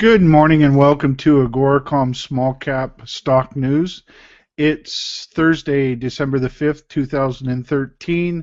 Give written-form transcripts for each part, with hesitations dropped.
Good morning and welcome to AGORACOM Small Cap Stock News. It's Thursday, December the 5th, 2013.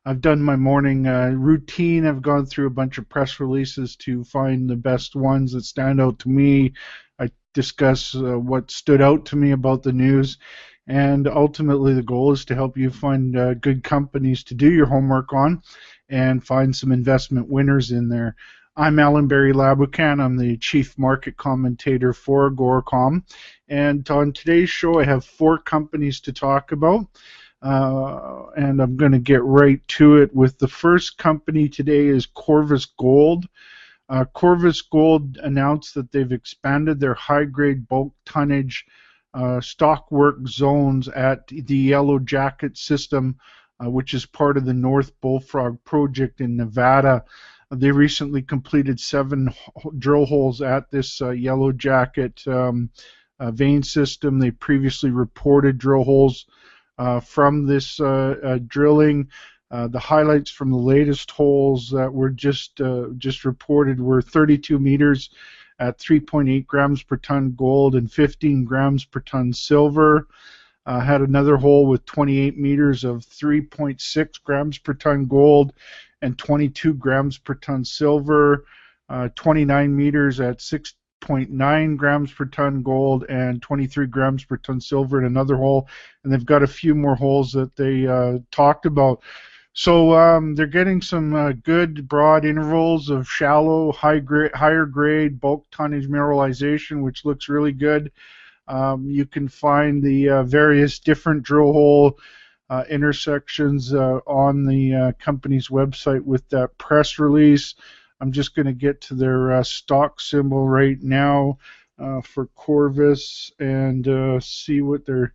I've done my morning routine. I've gone through a bunch of press releases to find the best ones that stand out to me. I discuss what stood out to me about the news. And ultimately, the goal is to help you find good companies to do your homework on and find some investment winners in there. I'm Alan Barry Labucan. I'm the Chief Market Commentator for AGORACOM. And on today's show, I have 4 companies to talk about. And I'm going to get right to it with the first company today is Corvus Gold. Corvus Gold announced that they've expanded their high-grade bulk tonnage stockwork zones at the Yellow Jacket system, which is part of the North Bullfrog project in Nevada. They recently completed 7 drill holes at this Yellow Jacket vein system. They previously reported drill holes from this drilling. The highlights from the latest holes that were just reported were 32 meters at 3.8 grams per ton gold and 15 grams per ton silver. Had another hole with 28 meters of 3.6 grams per ton gold and 22 grams per ton silver, 29 meters at 6.9 grams per ton gold and 23 grams per ton silver in another hole. And they've got a few more holes that they talked about. So they're getting some good broad intervals of shallow, higher grade bulk tonnage mineralization, which looks really good. You can find the various different drill hole intersections on the company's website with that press release. I'm just going to get to their stock symbol right now for Corvus and see what their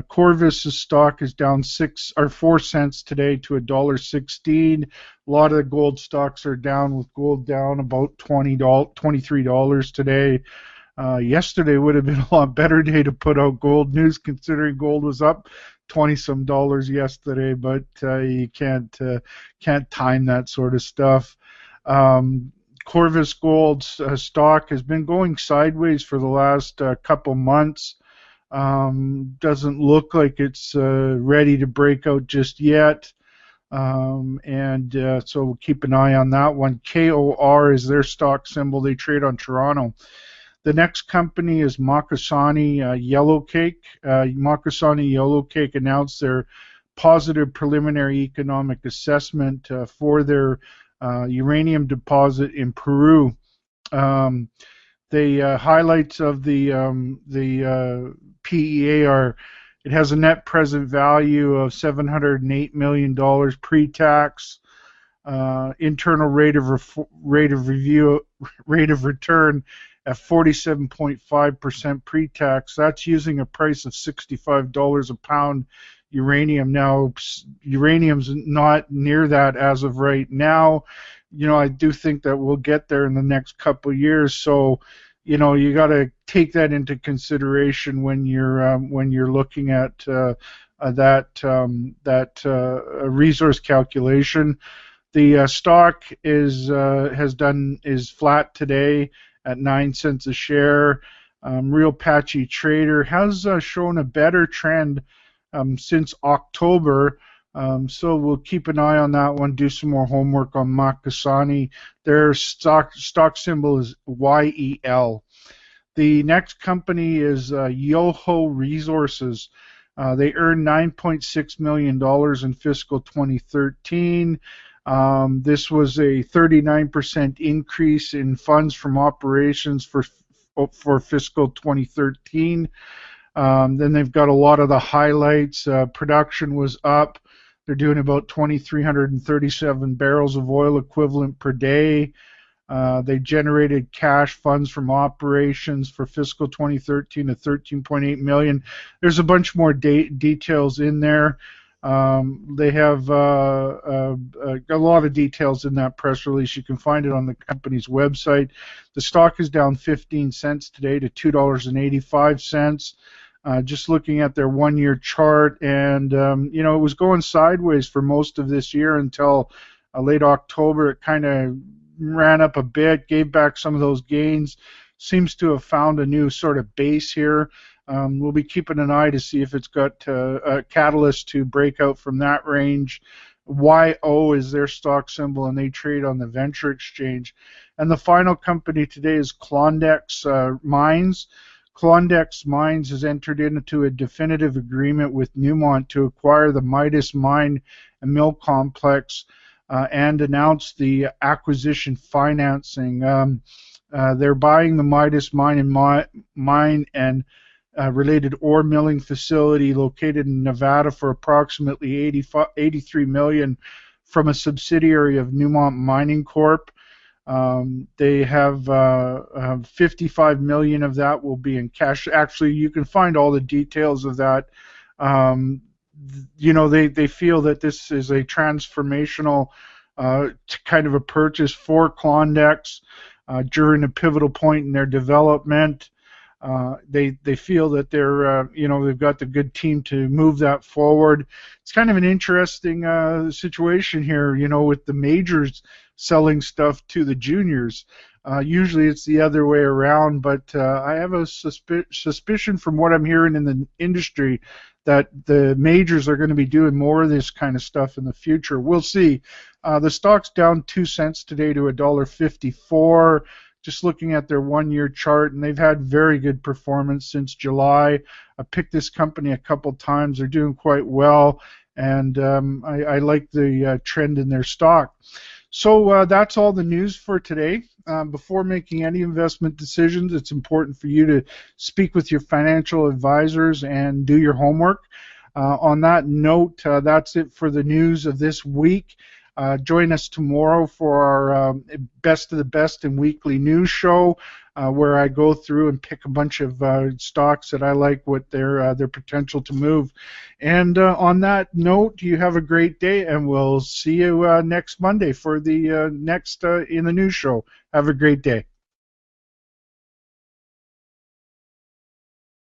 Corvus's stock is down 4 cents today to $1.16. A lot of the gold stocks are down, with gold down about $23 today. Yesterday would have been a lot better day to put out gold news, considering gold was up $20-some yesterday, but you can't time that sort of stuff. Corvus Gold's stock has been going sideways for the last couple months. Doesn't look like it's ready to break out just yet. So we'll keep an eye on that one. KOR is their stock symbol. They trade on Toronto. The next company is Macusani Yellowcake. Macusani Yellowcake announced their positive preliminary economic assessment for their uranium deposit in Peru. The highlights of the PEA are: it has a net present value of $708 million pre-tax, internal rate of return at 47.5% pre-tax. That's using a price of $65 a pound uranium. Now, uranium's not near that as of right now. I do think that we'll get there in the next couple of years. So, you got to take that into consideration when you're looking at that resource calculation. The stock is flat today at 9 cents a share. Real Patchy Trader has shown a better trend since October, so we'll keep an eye on that one, do some more homework on Macusani. Their stock symbol is YEL. The next company is Yoho Resources. They earned $9.6 million in fiscal 2013. This was a 39% increase in funds from operations for fiscal 2013. Then they've got a lot of the highlights. Production was up. They're doing about 2,337 barrels of oil equivalent per day. They generated cash funds from operations for fiscal 2013 of $13.8 million. There's a bunch more details in there. They have a lot of details in that press release. You can find it on the company's website. The stock is down 15 cents today to $2.85. Just looking at their one-year chart, and it was going sideways for most of this year until late October. It kind of ran up a bit, gave back some of those gains, seems to have found a new sort of base here. We'll be keeping an eye to see if it's got a catalyst to break out from that range. YO is their stock symbol, and they trade on the Venture Exchange. And the final company today is Klondex Mines. Klondex Mines has entered into a definitive agreement with Newmont to acquire the Midas Mine and Mill Complex and announced the acquisition financing. They're buying the Midas Mine and related ore milling facility located in Nevada for approximately 83 million from a subsidiary of Newmont Mining Corp. They have 55 million of that will be in cash. Actually, you can find all the details of that. You know, they feel that this is a transformational kind of a purchase for Klondex during a pivotal point in their development. They feel that they're you know, they've got the good team to move that forward. It's kind of an interesting situation here, you know, with the majors selling stuff to the juniors. Usually it's the other way around, but I have a suspicion from what I'm hearing in the industry that the majors are going to be doing more of this kind of stuff in the future. We'll see. The stock's down 2 cents today to $1.54. Just looking at their one-year chart, and they've had very good performance since July. I picked this company a couple times. They're doing quite well, and I like the trend in their stock. So that's all the news for today. Before making any investment decisions, it's important for you to speak with your financial advisors and do your homework. On that note, that's it for the news of this week. Join us tomorrow for our Best of the Best and weekly news show, where I go through and pick a bunch of stocks that I like with their potential to move. And on that note, you have a great day, and we'll see you next Monday for the next in the news show. Have a great day.